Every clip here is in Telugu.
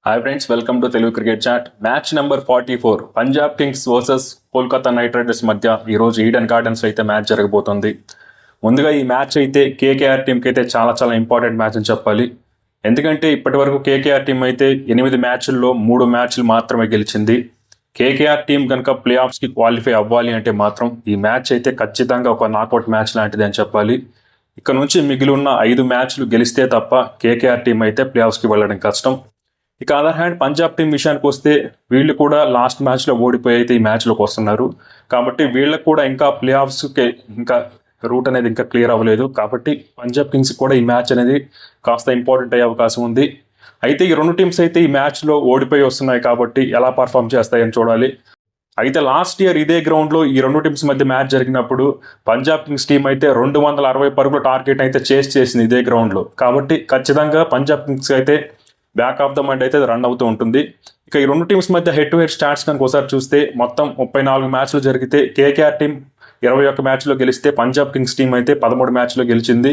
Hi friends, welcome to Telugu cricket chat. Match number 44 Punjab Kings versus Kolkata Knight Riders మధ్య ఈరోజు ఈడెన్ గార్డెన్స్ అయితే మ్యాచ్ జరగబోతుంది. ముందుగా ఈ మ్యాచ్ అయితే కేకేఆర్ టీంకి అయితే చాలా ఇంపార్టెంట్ మ్యాచ్ అని చెప్పాలి. ఎందుకంటే ఇప్పటి వరకు కేకేఆర్ టీం అయితే 8 మ్యాచ్ల్లో 3 మ్యాచ్లు మాత్రమే గెలిచింది. కేకేఆర్ టీం కనుక ప్లే ఆఫ్స్కి క్వాలిఫై అవ్వాలి అంటే మాత్రం ఈ మ్యాచ్ అయితే ఖచ్చితంగా ఒక నాకౌట్ మ్యాచ్ లాంటిది అని చెప్పాలి. ఇక్కడ నుంచి మిగిలి ఉన్న 5 మ్యాచ్లు గెలిస్తే తప్ప కేకేఆర్ టీం అయితే ప్లే ఆఫ్స్కి వెళ్ళడం కష్టం. ఇక అదర్ హ్యాండ్ పంజాబ్ టీం విషయానికి వస్తే వీళ్ళు కూడా లాస్ట్ మ్యాచ్లో ఓడిపోయి అయితే ఈ మ్యాచ్లోకి వస్తున్నారు. కాబట్టి వీళ్ళకు కూడా ఇంకా ప్లే ఆఫ్స్కి ఇంకా రూట్ అనేది ఇంకా క్లియర్ అవ్వలేదు. కాబట్టి పంజాబ్ కింగ్స్ కూడా ఈ మ్యాచ్ అనేది కాస్త ఇంపార్టెంట్ అయ్యే అవకాశం ఉంది. అయితే ఈ రెండు టీమ్స్ అయితే ఈ మ్యాచ్లో ఓడిపోయి వస్తున్నాయి కాబట్టి ఎలా పర్ఫామ్ చేస్తాయని చూడాలి. అయితే లాస్ట్ ఇయర్ ఇదే గ్రౌండ్లో ఈ రెండు టీమ్స్ మధ్య మ్యాచ్ జరిగినప్పుడు పంజాబ్ కింగ్స్ టీం అయితే 260 పరుగుల టార్గెట్ అయితే చేసింది ఇదే గ్రౌండ్లో. కాబట్టి ఖచ్చితంగా పంజాబ్ కింగ్స్ అయితే బ్యాక్ ఆఫ్ ద మైండ్ అయితే రన్ అవుతూ ఉంటుంది. ఇక ఈ రెండు టీమ్స్ మధ్య హెడ్ టు హెడ్ స్టాట్స్ కనుక ఒకసారి చూస్తే మొత్తం 34 మ్యాచ్లు జరిగితే కేకేఆర్ టీం 21 మ్యాచ్లో గెలిస్తే పంజాబ్ కింగ్స్ టీం అయితే 13 మ్యాచ్లో గెలిచింది.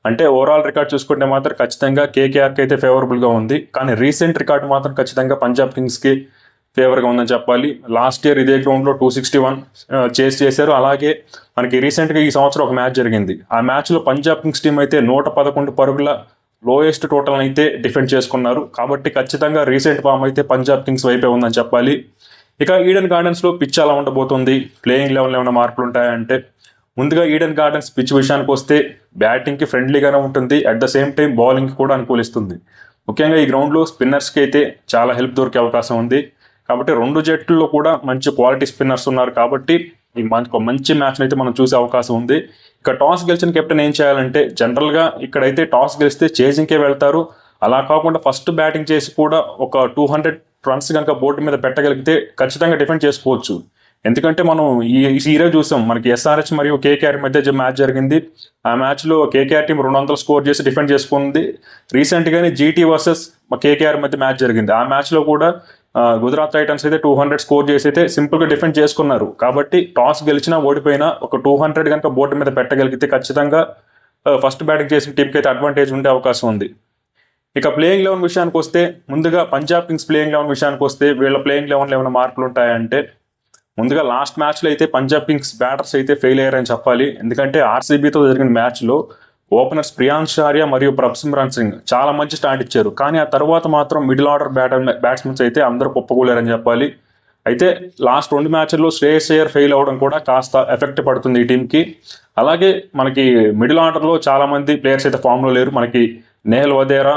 అంటే ఓవరాల్ రికార్డ్ చూసుకుంటే మాత్రం ఖచ్చితంగా కేకేఆర్కి అయితే ఫేవరబుల్గా ఉంది. కానీ రీసెంట్ రికార్డు మాత్రం ఖచ్చితంగా పంజాబ్ కింగ్స్కి ఫేవర్గా ఉందని చెప్పాలి. లాస్ట్ ఇయర్ ఇదే గ్రౌండ్లో 261 చేశారు. అలాగే మనకి రీసెంట్గా ఈ సంవత్సరం ఒక మ్యాచ్ జరిగింది. ఆ మ్యాచ్లో పంజాబ్ కింగ్స్ టీం అయితే 111 పరుగుల లోయెస్ట్ టోటల్ అయితే డిఫెండ్ చేసుకున్నారు. కాబట్టి ఖచ్చితంగా రీసెంట్ ఫామ్ అయితే పంజాబ్ కింగ్స్ వైపే ఉందని చెప్పాలి. ఇక ఈడెన్ గార్డెన్స్లో పిచ్ ఎలా ఉండబోతుంది, ప్లేయింగ్ లెవెల్ ఏమైనా మార్పులు ఉంటాయంటే ముందుగా ఈడెన్ గార్డెన్స్ పిచ్ విషయానికి వస్తే బ్యాటింగ్కి ఫ్రెండ్లీగానే ఉంటుంది. అట్ ద సేమ్ టైం బౌలింగ్కి కూడా అనుకూలిస్తుంది. ముఖ్యంగా ఈ గ్రౌండ్లో స్పిన్నర్స్కి అయితే చాలా హెల్ప్ దొరికే అవకాశం ఉంది. కాబట్టి రెండు జట్టుల్లో కూడా మంచి క్వాలిటీ స్పిన్నర్స్ ఉన్నారు. కాబట్టి ఈ మంచి మ్యాచ్ అయితే మనం చూసే అవకాశం ఉంది. ఇక టాస్ గెలిచిన కెప్టెన్ ఏం చేయాలంటే జనరల్గా ఇక్కడైతే టాస్ గెలిస్తే చేజింగ్కే వెళ్తారు. అలా కాకుండా ఫస్ట్ బ్యాటింగ్ చేసి కూడా ఒక 200 రన్స్ కనుక బోర్డు మీద పెట్టగలిగితే ఖచ్చితంగా డిఫెండ్ చేసుకోవచ్చు. ఎందుకంటే మనం ఈ ఈరోజు చూసాం, మనకి ఎస్ఆర్హెచ్ మరియు కేకేఆర్ మధ్య మ్యాచ్ జరిగింది. ఆ మ్యాచ్లో కేకేఆర్ టీం 200 స్కోర్ చేసి డిఫెండ్ చేసుకుంది. రీసెంట్గానే జీటీ వర్సెస్ కేకేఆర్ మధ్య మ్యాచ్ జరిగింది. ఆ మ్యాచ్లో కూడా గుజరాత్ టైటన్స్ అయితే 200 స్కోర్ చేసి అయితే సింపుల్గా డిఫెండ్ చేసుకున్నారు. కాబట్టి టాస్ గెలిచినా ఓడిపోయినా ఒక 200 కనుక బోర్డు మీద పెట్టగలిగితే ఖచ్చితంగా ఫస్ట్ బ్యాటింగ్ చేసిన టీంకి అయితే అడ్వాంటేజ్ ఉండే అవకాశం ఉంది. ఇక ప్లేయింగ్ లెవెన్ విషయానికి వస్తే ముందుగా పంజాబ్ కింగ్స్ ప్లేయింగ్ లెవెన్ విషయానికి వస్తే వీళ్ళ ప్లేయింగ్ లెవెన్లో ఏమైనా మార్పులు ఉంటాయంటే ముందుగా లాస్ట్ మ్యాచ్లో అయితే పంజాబ్ కింగ్స్ బ్యాటర్స్ అయితే ఫెయిల్ అయ్యారని చెప్పాలి. ఎందుకంటే ఆర్సీబీతో జరిగిన మ్యాచ్లో ఓపెనర్స్ ప్రియాంశ్ ఆర్య మరియు ప్రభ్సిమ్రాన్ సింగ్ చాలా మంచి స్టార్ట్ ఇచ్చారు. కానీ ఆ తర్వాత మాత్రం మిడిల్ ఆర్డర్ బ్యాట్స్మెన్స్ అయితే అందరూ కుప్పకూలారని చెప్పాలి. అయితే లాస్ట్ 2 మ్యాచ్ల్లో శ్రేయస్ అయ్యర్ ఫెయిల్ అవ్వడం కూడా కాస్త ఎఫెక్ట్ పడుతుంది ఈ టీంకి. అలాగే మనకి మిడిల్ ఆర్డర్లో చాలామంది ప్లేయర్స్ అయితే ఫామ్లో లేరు. మనకి నేహల్ వదేరా,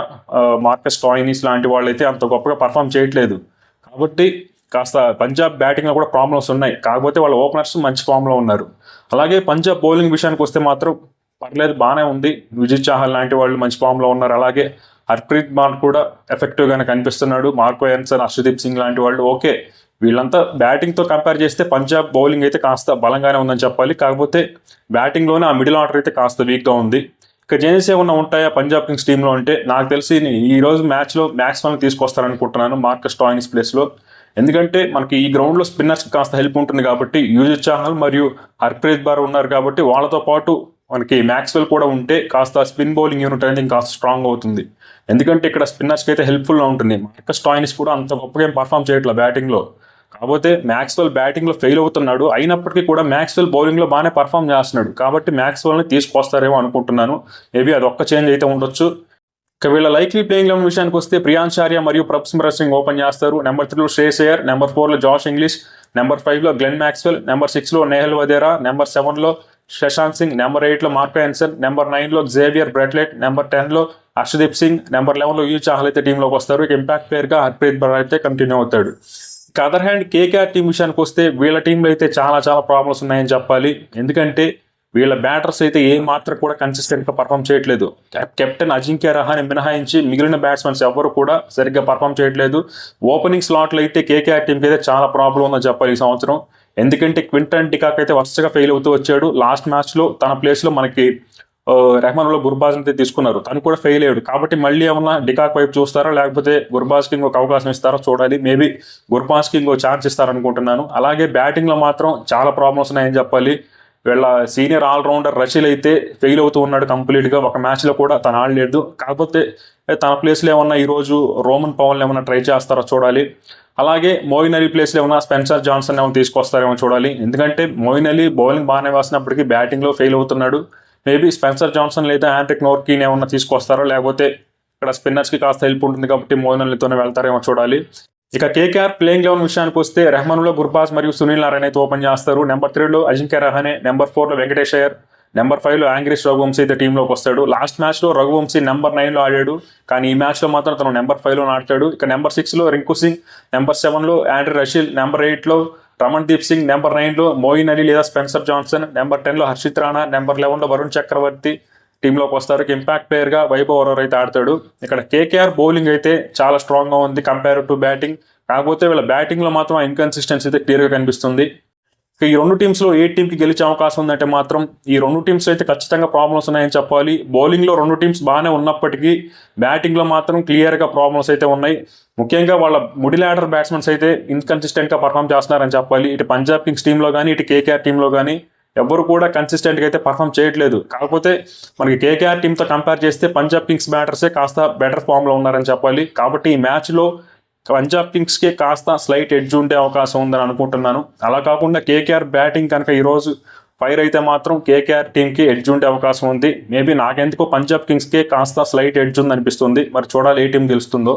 మార్కస్ స్టాయినిస్ లాంటి వాళ్ళు అయితే అంత గొప్పగా పర్ఫామ్ చేయట్లేదు. కాబట్టి కాస్త పంజాబ్ బ్యాటింగ్లో కూడా ప్రాబ్లమ్స్ ఉన్నాయి. కాకపోతే వాళ్ళ ఓపెనర్స్ మంచి ఫామ్లో ఉన్నారు. అలాగే పంజాబ్ బౌలింగ్ విషయానికి వస్తే మాత్రం పర్లేదు, బాగానే ఉంది. విజిత్ చాహల్ లాంటి వాళ్ళు మంచి ఫామ్లో ఉన్నారు. అలాగే హర్ప్రీత్ బాల్ కూడా ఎఫెక్టివ్గానే కనిపిస్తున్నాడు. మార్కో ఎన్సన్, అర్షదీప్ సింగ్ లాంటి వాళ్ళు ఓకే. వీళ్ళంతా బ్యాటింగ్తో కంపేర్ చేస్తే పంజాబ్ బౌలింగ్ అయితే కాస్త బలంగానే ఉందని చెప్పాలి. కాకపోతే బ్యాటింగ్లోనే ఆ మిడిల్ ఆర్డర్ అయితే కాస్త వీక్గా ఉంది. ఇక చేంజెస్ ఏమన్నా ఉంటాయా పంజాబ్ కింగ్స్ టీంలో అంటే నాకు తెలిసి ఈరోజు మ్యాచ్లో మ్యాక్స్వెల్ని తీసుకొస్తారనుకుంటున్నాను మార్కస్ స్టాయినిస్ ప్లేస్లో. ఎందుకంటే మనకి ఈ గ్రౌండ్లో స్పిన్నర్స్కి కాస్త హెల్ప్ ఉంటుంది కాబట్టి యూజిత్ చాహల్ మరియు హర్ప్రీత్ బార్ ఉన్నారు కాబట్టి వాళ్ళతో పాటు మనకి మ్యాక్స్వెల్ కూడా ఉంటే కాస్త స్పిన్ బౌలింగ్ యూనిట్ అనేది కాస్త స్ట్రాంగ్ అవుతుంది. ఎందుకంటే ఇక్కడ స్పిన్నర్స్కి అయితే హెల్ప్ఫుల్గా ఉంటుంది. మార్కస్ స్టాయినిస్ కూడా అంత గొప్పగా ఏం పర్ఫామ్ చేయట్లేదు బ్యాటింగ్లో. కాకపోతే మ్యాక్స్వెల్ బ్యాటింగ్లో ఫెయిల్ అవుతున్నాడు. అయినప్పటికీ కూడా మ్యాక్స్వెల్ బౌలింగ్లో బాగానే పర్ఫామ్ చేస్తున్నాడు. కాబట్టి మ్యాక్స్వెల్ని తీసుకొస్తారేమో అనుకుంటున్నాను. మేబీ అది ఒక్క చేంజ్ అయితే ఉండొచ్చు. ఇక వీళ్ళ లైక్లీ ప్లేయింగ్ లెవెన్ విషయానికి వస్తే ప్రియాంశ్ ఆర్య మరియు ప్రభ్సిమ్రాన్ సింగ్ ఓపెన్ చేస్తారు. నెంబర్ 3లో శ్రేయస్ అయ్యర్, నెంబర్ 4లో జాష్ ఇంగ్లీష్, నెంబర్ 5లో గ్లెన్ మ్యాక్స్వెల్, నెంబర్ 6లో నేహల్ వదేరా, నెంబర్ 7లో శశాంత్ సింగ్, నెంబర్ 8లో మార్కో ఎన్సన్, నెంబర్ 9లో జేవియర్ బ్రెట్లెట్, నెంబర్ 10లో అర్షదీప్ సింగ్, నెంబర్ 11లో యూజిత్ చాహల్ అయితే టీంలోకి వస్తారు. ఇక ఇంపాక్ట్ ప్లేయర్గా హర్ప్రీత్ బార్ అయితే కంటిన్యూ అవుతాడు. ఇక అదర్ హ్యాండ్ కేకేఆర్ టీం విషయానికి వస్తే వీళ్ళ టీంలో అయితే చాలా ప్రాబ్లమ్స్ ఉన్నాయని చెప్పాలి. ఎందుకంటే వీళ్ళ బ్యాటర్స్ అయితే ఏ మాత్రం కూడా కన్సిస్టెంట్గా పర్ఫామ్ చేయట్లేదు. కెప్టెన్ అజింక్య రహానే మినహాయించి మిగిలిన బ్యాట్స్మెన్స్ ఎవరు కూడా సరిగ్గా పర్ఫామ్ చేయట్లేదు. ఓపెనింగ్ స్లాట్లో అయితే కేకేఆర్ టీంకి అయితే చాలా ప్రాబ్లం ఉందని చెప్పాలి ఈ సంవత్సరం. ఎందుకంటే క్వింటన్ డికాక్ అయితే వరుసగా ఫెయిల్ అవుతూ వచ్చాడు. లాస్ట్ మ్యాచ్లో తన ప్లేస్లో మనకి రెహమాన్లో గుర్బాజ్ అయితే తీసుకున్నారు, తను కూడా ఫెయిల్ అయ్యాడు. కాబట్టి మళ్ళీ ఏమన్నా డికాక్ వైపు చూస్తారా లేకపోతే గుర్బాజ్కి ఇంకొక అవకాశం ఇస్తారో చూడాలి. మేబీ గుర్బాజ్కి ఇంకో ఛాన్స్ ఇస్తారనుకుంటున్నాను. అలాగే బ్యాటింగ్లో మాత్రం చాలా ప్రాబ్లమ్స్ ఉన్నాయని చెప్పాలి. వీళ్ళ సీనియర్ ఆల్రౌండర్ రషీల్ అయితే ఫెయిల్ అవుతూ ఉన్నాడు కంప్లీట్గా. ఒక మ్యాచ్లో కూడా తను ఆడలేదు. కాకపోతే తన ప్లేస్లో ఏమన్నా ఈరోజు రోమన్ పవన్ ఏమన్నా ట్రై చేస్తారో చూడాలి. అలాగే మోయిన్ అలీ ప్లేస్లో ఏమన్నా స్పెన్సర్ జాన్సన్ ఏమైనా తీసుకొస్తారేమో చూడాలి. ఎందుకంటే మోయిన్ అలీ బౌలింగ్ బాగానే వేసినప్పటికీ బ్యాటింగ్లో ఫెయిల్ అవుతున్నాడు. మేబీ స్పెన్సర్ జాన్సన్ లేదా ఆండ్రిక్ నోర్కీని ఏమన్నా తీసుకొస్తారో, లేకపోతే ఇక్కడ స్పిన్నర్స్కి కాస్త హెల్ప్ ఉంటుంది కాబట్టి మోయిన్ అలీతోనే వెళ్తారేమో చూడాలి. ఇక కేకేఆర్ ప్లేయింగ్ 11 విషయానికి వస్తే రెహమాన్లో గుర్బాజ్ మరియు సునీల్ నారాయణ అయితే ఓపెన్ చేస్తారు. నెంబర్ 3లో అజింక్య రహానే, నెంబర్ 4లో వెంకటేష్ అయ్యర్, నెంబర్ 5లో యాంగ్రీష్ రఘువంశీ అయితే టీంలోకి వస్తాడు. లాస్ట్ మ్యాచ్లో రఘువంశీ నెంబర్ 9లో ఆడాడు, కానీ ఈ మ్యాచ్లో మాత్రం తను నెంబర్ 5లో ఆడతాడు. ఇక నెంబర్ 6లో రింకు సింగ్, నెంబర్ 7లో ఆండ్రీ రషీల్, నెంబర్ 8లో రమణ్ దీప్ సింగ్, నెంబర్ 9లో మోయిన్ అలీ లేదా స్పెన్సర్ జాన్సన్, నెంబర్ 10లో హర్షిత్ రాణా, నెంబర్ 11లో వరుణ్ చక్రవర్తి టీంలోకి వస్తారు. ఇంపాక్ట్ ప్లేయర్గా వైభవ్ వరవర్ అయితే ఆడతాడు. ఇక్కడ కేకేఆర్ బౌలింగ్ అయితే చాలా స్ట్రాంగ్గా ఉంది కంపేర్ టు బ్యాటింగ్. కాకపోతే వీళ్ళ బ్యాటింగ్లో మాత్రం ఇన్కన్సిస్టెన్సీ అయితే క్లియర్గా కనిపిస్తుంది. ఈ రెండు టీమ్స్లో ఏ టీంకి గెలిచే అవకాశం ఉందంటే మాత్రం ఈ రెండు టీమ్స్ అయితే ఖచ్చితంగా ప్రాబ్లమ్స్ ఉన్నాయని చెప్పాలి. బౌలింగ్లో రెండు టీమ్స్ బాగానే ఉన్నప్పటికీ బ్యాటింగ్లో మాత్రం క్లియర్గా ప్రాబ్లమ్స్ అయితే ఉన్నాయి. ముఖ్యంగా వాళ్ళ మిడిల్ ఆర్డర్ బ్యాట్స్మెన్స్ అయితే ఇన్కన్సిస్టెంట్గా పర్ఫామ్ చేస్తున్నారని చెప్పాలి. ఇటు పంజాబ్ కింగ్స్ టీంలో కానీ ఇటు కేకేఆర్ టీంలో కానీ ఎవరు కూడా కన్సిస్టెంట్గా అయితే పర్ఫామ్ చేయట్లేదు. కాకపోతే మనకి కేకేఆర్ టీంతో కంపేర్ చేస్తే పంజాబ్ కింగ్స్ బ్యాటర్సే కాస్త బెటర్ ఫామ్లో ఉన్నారని చెప్పాలి. కాబట్టి ఈ మ్యాచ్లో పంజాబ్ కింగ్స్కే కాస్త స్లైట్ ఎడ్జ్ ఉండే అవకాశం ఉందని అనుకుంటున్నాను. అలా కాకుండా కేకేఆర్ బ్యాటింగ్ కనుక ఈరోజు ఫైర్ అయితే మాత్రం కేకేఆర్ టీంకి ఎడ్జ్ ఉండే అవకాశం ఉంది. మేబీ నాకెందుకో పంజాబ్ కింగ్స్కే కాస్త స్లైట్ ఎడ్జ్ ఉంది అనిపిస్తుంది. మరి చూడాలి ఏ టీం గెలుస్తుందో.